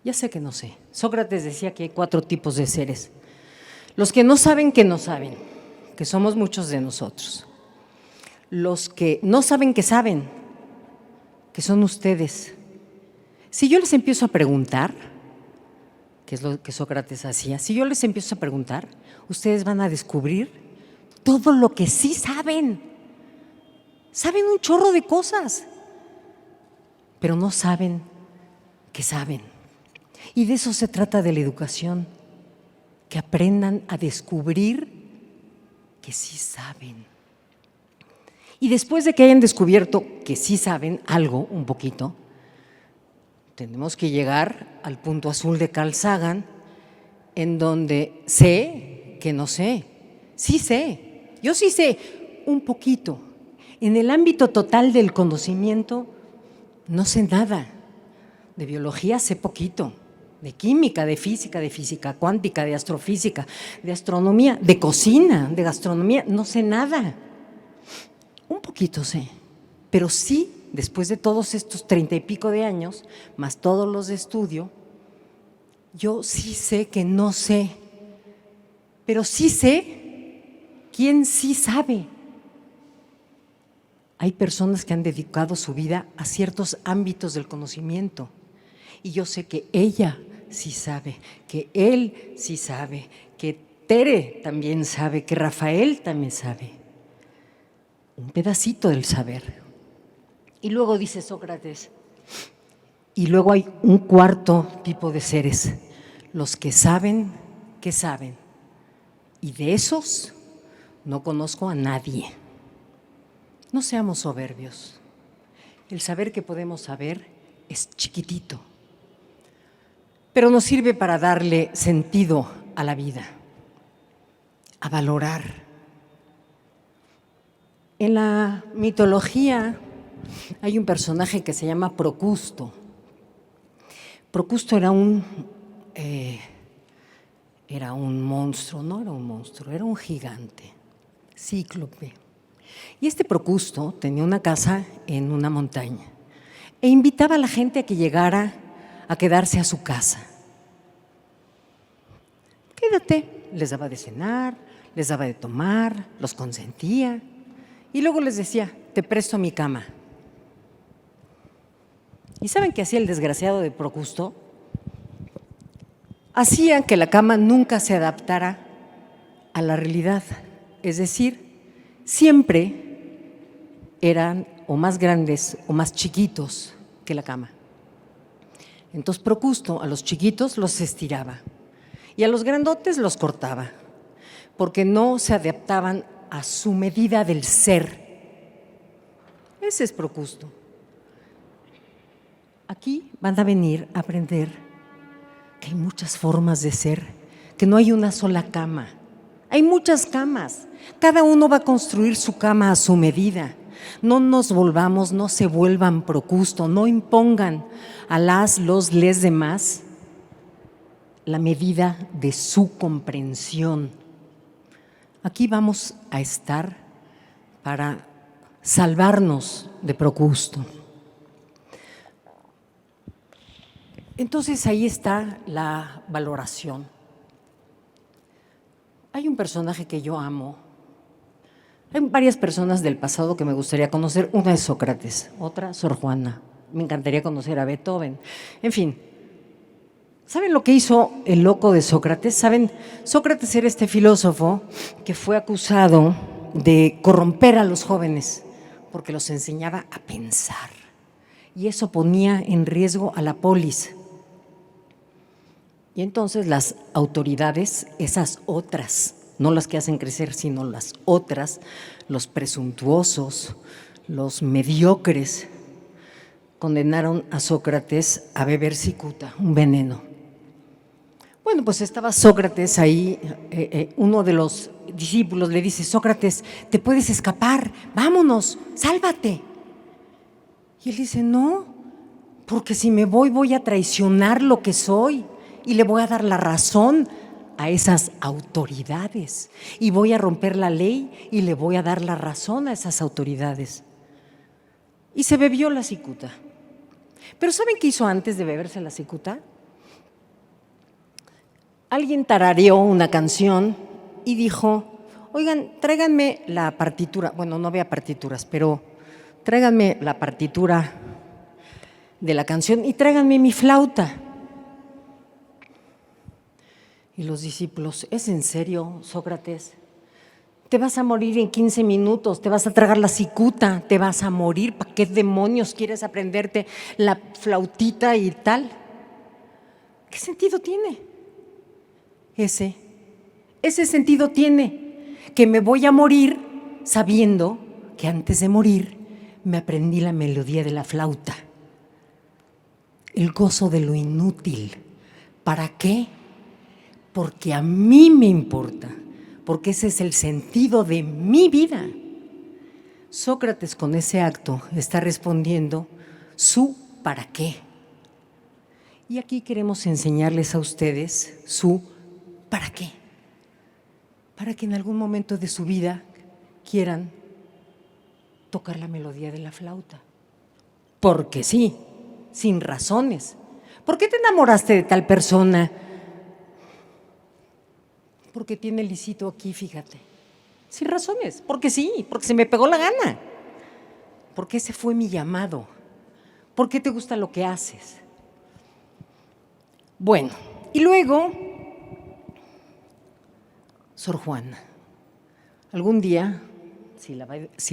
Ya sé que no sé. Sócrates decía que hay 4 tipos de seres. Los que no saben que no saben, que somos muchos de nosotros. Los que no saben, que son ustedes. Si yo les empiezo a preguntar, que es lo que Sócrates hacía, si yo les empiezo a preguntar, ustedes van a descubrir todo lo que sí saben. Saben un chorro de cosas, pero no saben que saben. Y de eso se trata de la educación, que aprendan a descubrir que sí saben. Y después de que hayan descubierto que sí saben algo, un poquito, tenemos que llegar al punto azul de Carl Sagan, en donde sé que no sé. Sí sé. Yo sí sé un poquito. En el ámbito total del conocimiento no sé nada. De biología sé poquito, de química, de física cuántica, de astrofísica, de astronomía, de cocina, de gastronomía, no sé nada. Un poquito sé, pero sí, después de todos estos 30 y pico de años, más todos los de estudio, yo sí sé que no sé, pero sí sé. ¿Quién sí sabe? Hay personas que han dedicado su vida a ciertos ámbitos del conocimiento y yo sé que ella sí sabe, que él sí sabe, que Tere también sabe, que Rafael también sabe. Un pedacito del saber. Y luego dice Sócrates, y luego hay un 4 tipo de seres, los que saben que saben, y de esos no conozco a nadie. No seamos soberbios, El saber que podemos saber es chiquitito, pero nos sirve para darle sentido a la vida, a valorar. En la mitología hay un personaje que se llama Procusto. Procusto era un monstruo, no era un monstruo, era un gigante, cíclope. Y este Procusto tenía una casa en una montaña e invitaba a la gente a que llegara a quedarse a su casa. Quédate, les daba de cenar, les daba de tomar, los consentía y luego les decía, te presto mi cama. ¿Y saben qué hacía el desgraciado de Procusto? Hacía que la cama nunca se adaptara a la realidad, es decir, siempre eran o más grandes o más chiquitos que la cama. Entonces Procusto a los chiquitos los estiraba y a los grandotes los cortaba, porque no se adaptaban a su medida del ser. Ese es Procusto. Aquí van a venir a aprender que hay muchas formas de ser, que no hay una sola cama, hay muchas camas. Cada uno va a construir su cama a su medida. No nos volvamos, no se vuelvan Procusto, no impongan a les demás la medida de su comprensión. Aquí vamos a estar para salvarnos de Procusto. Entonces ahí está la valoración. Hay un personaje que yo amo. Hay varias personas del pasado que me gustaría conocer. Una es Sócrates, otra Sor Juana. Me encantaría conocer a Beethoven. En fin, ¿saben lo que hizo el loco de Sócrates? ¿Saben? Sócrates era este filósofo que fue acusado de corromper a los jóvenes porque los enseñaba a pensar. Y eso ponía en riesgo a la polis. Y entonces las autoridades, esas otras, no las que hacen crecer, sino las otras, los presuntuosos, los mediocres, condenaron a Sócrates a beber cicuta, un veneno. Bueno, pues estaba Sócrates ahí, uno de los discípulos le dice, Sócrates, te puedes escapar, vámonos, sálvate. Y él dice, no, porque si me voy a traicionar lo que soy y le voy a dar la razón a esas autoridades y voy a romper la ley y le voy a dar la razón a esas autoridades. Y se bebió la cicuta. Pero ¿saben qué hizo antes de beberse la cicuta? Alguien tarareó una canción y dijo, oigan, tráiganme la partitura. Bueno, no había partituras, pero tráiganme la partitura de la canción y tráiganme mi flauta. Y los discípulos, ¿es en serio, Sócrates? Te vas a morir en 15 minutos, te vas a tragar la cicuta, te vas a morir. ¿Para qué demonios quieres aprenderte la flautita y tal? ¿Qué sentido tiene? Ese sentido tiene, que me voy a morir sabiendo que antes de morir me aprendí la melodía de la flauta. El gozo de lo inútil. ¿Para qué? Porque a mí me importa, porque ese es el sentido de mi vida. Sócrates con ese acto está respondiendo su ¿para qué? Y aquí queremos enseñarles a ustedes su ¿para qué? Para que en algún momento de su vida quieran tocar la melodía de la flauta. Porque sí, sin razones. ¿Por qué te enamoraste de tal persona? Porque tiene lisito aquí, fíjate. Sin razones, porque sí, porque se me pegó la gana. Porque ese fue mi llamado. ¿Por qué te gusta lo que haces? Bueno, y luego, Sor Juana. Algún día, si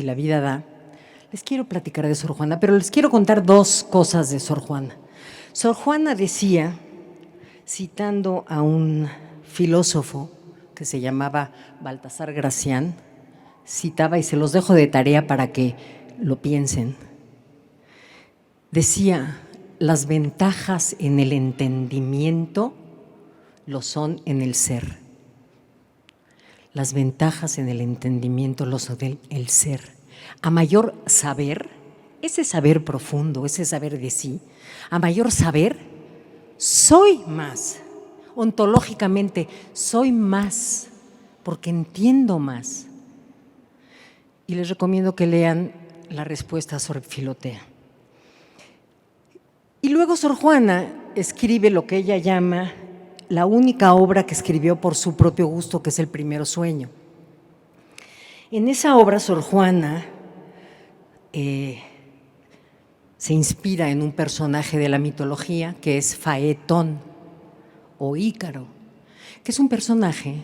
la vida da, les quiero platicar de Sor Juana, pero les quiero contar dos cosas de Sor Juana. Sor Juana decía, citando a un filósofo que se llamaba Baltasar Gracián, citaba, y se los dejo de tarea para que lo piensen, Decía, las ventajas en el entendimiento lo son en el ser. Las ventajas en el entendimiento lo son en el ser. A mayor saber, ese saber profundo, ese saber de sí, a mayor saber, soy más. Ontológicamente, soy más, porque entiendo más. Y les recomiendo que lean la respuesta a Sor Filotea. Y luego Sor Juana escribe lo que ella llama la única obra que escribió por su propio gusto, que es El Primero Sueño. En esa obra Sor Juana se inspira en un personaje de la mitología que es Faetón o Ícaro, que es un personaje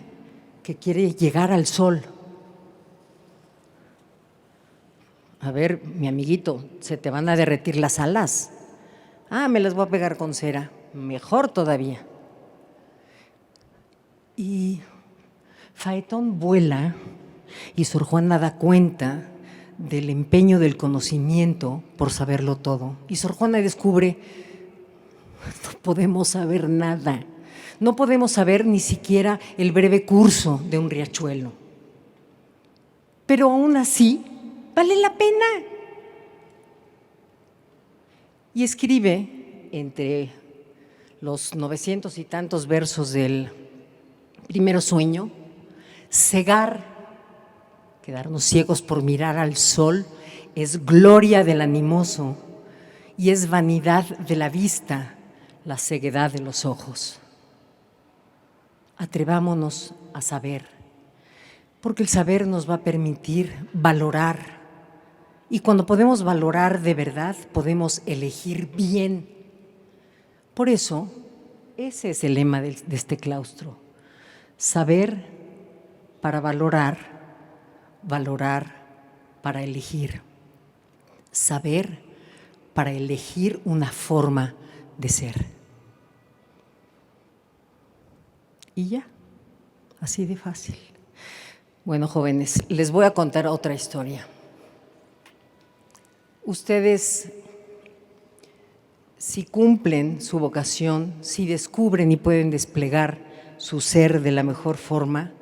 que quiere llegar al sol. A ver, mi amiguito, se te van a derretir las alas. Ah, me las voy a pegar con cera. Mejor todavía. Y Faetón vuela y Sor Juana da cuenta del empeño del conocimiento por saberlo todo. Y Sor Juana descubre, no podemos saber nada. No podemos saber ni siquiera el breve curso de un riachuelo. Pero aún así, vale la pena. Y escribe entre los 900 y tantos versos del Primero Sueño, cegar, quedarnos ciegos por mirar al sol, es gloria del animoso y es vanidad de la vista, la ceguedad de los ojos. Atrevámonos a saber, porque el saber nos va a permitir valorar. Y cuando podemos valorar de verdad, podemos elegir bien. Por eso, ese es el lema de este claustro. Saber para valorar, valorar para elegir. Saber para elegir una forma de ser. Y ya, así de fácil. Bueno, jóvenes, les voy a contar otra historia. Ustedes, si cumplen su vocación, si descubren y pueden desplegar su ser de la mejor forma,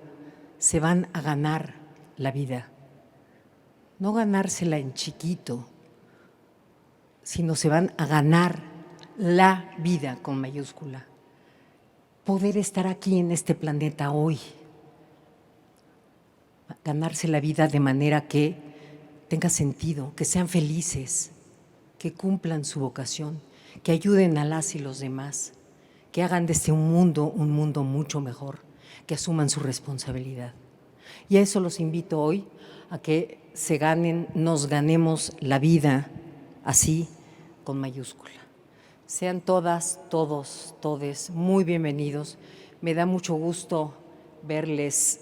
se van a ganar la vida. No ganársela en chiquito, sino se van a ganar la vida con mayúscula. Poder estar aquí en este planeta hoy, ganarse la vida de manera que tenga sentido, que sean felices, que cumplan su vocación, que ayuden a las y los demás, que hagan de este un mundo mucho mejor, que asuman su responsabilidad. Y a eso los invito hoy, a que nos ganemos la vida así, con mayúscula. Sean todas, todos, todes muy bienvenidos. Me da mucho gusto verles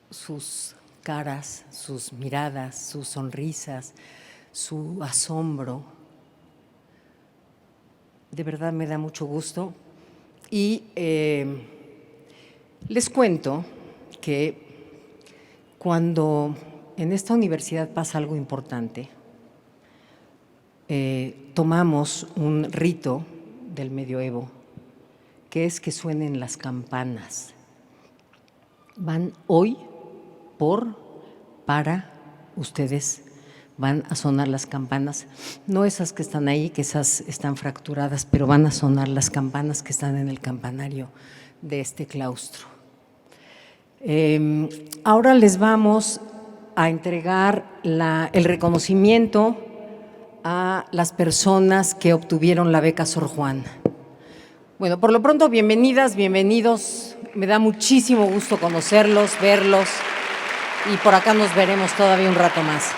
sus caras, sus miradas, sus sonrisas, su asombro. De verdad me da mucho gusto. Y les cuento que cuando en esta universidad pasa algo importante, tomamos un rito del medioevo, que es que suenen las campanas. Van hoy para ustedes, van a sonar las campanas, no esas que están ahí, que esas están fracturadas, pero van a sonar las campanas que están en el campanario de este claustro. Ahora les vamos a entregar el reconocimiento a las personas que obtuvieron la beca Sor Juana. Bueno, por lo pronto, bienvenidas, bienvenidos. Me da muchísimo gusto conocerlos, verlos, y por acá nos veremos todavía un rato más.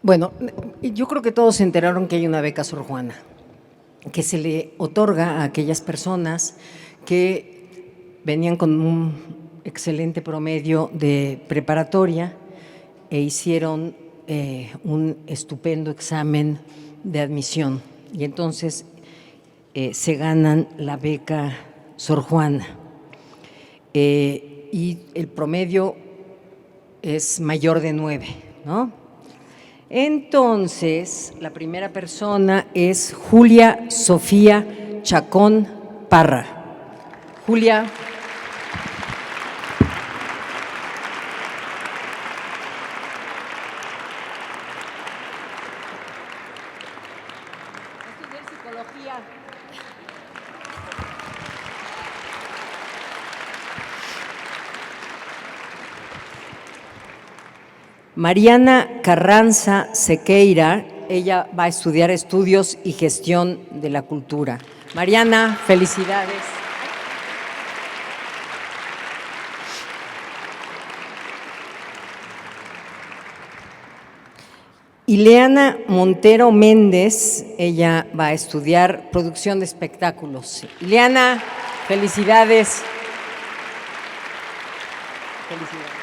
Bueno, yo creo que todos se enteraron que hay una beca Sor Juana, que se le otorga a aquellas personas que venían con un excelente promedio de preparatoria e hicieron un estupendo examen de admisión. Y entonces se ganan la beca Sor Juana. Y el promedio es mayor de 9, ¿no? Entonces, la primera persona es Julia Sofía Chacón Parra. Julia. Estudié psicología. Mariana Carranza Sequeira, ella va a estudiar estudios y gestión de la cultura. Mariana, felicidades. Ileana Montero Méndez, ella va a estudiar producción de espectáculos. Ileana, felicidades. Felicidades.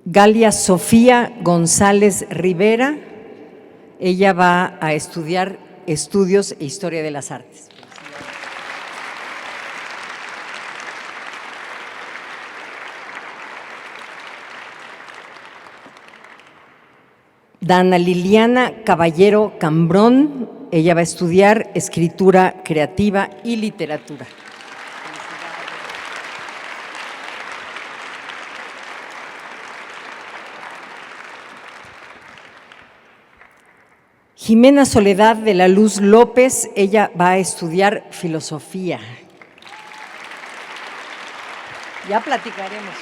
Galia Sofía González Rivera, ella va a estudiar estudios e historia de las artes. Dana Liliana Caballero Cambrón, ella va a estudiar escritura creativa y literatura. Jimena Soledad de la Luz López, ella va a estudiar filosofía. Ya platicaremos.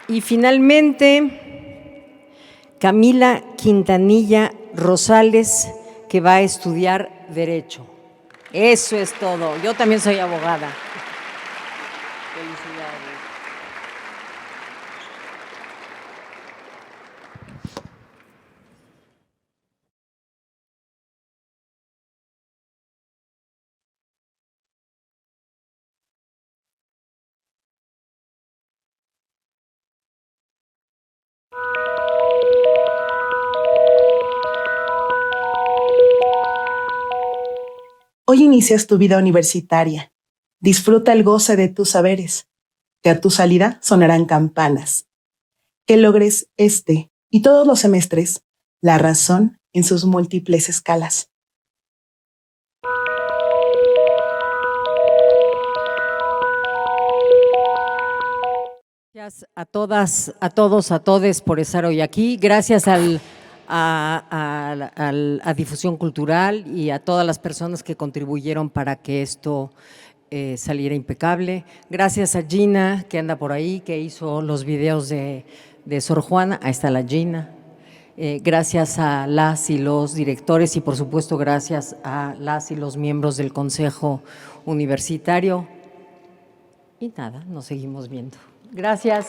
Y finalmente, Camila Quintanilla Rosales, que va a estudiar Derecho. Eso es todo. Yo también soy abogada. Felicidades. Hoy inicias tu vida universitaria. Disfruta el goce de tus saberes, que a tu salida sonarán campanas. Que logres este y todos los semestres la razón en sus múltiples escalas. Gracias a todas, a todos, a todes por estar hoy aquí. Gracias a Difusión Cultural y a todas las personas que contribuyeron para que esto saliera impecable. Gracias a Gina, que anda por ahí, que hizo los videos de Sor Juana. Ahí está la Gina. Gracias a las y los directores y, por supuesto, gracias a las y los miembros del Consejo Universitario. Y nada, nos seguimos viendo. Gracias.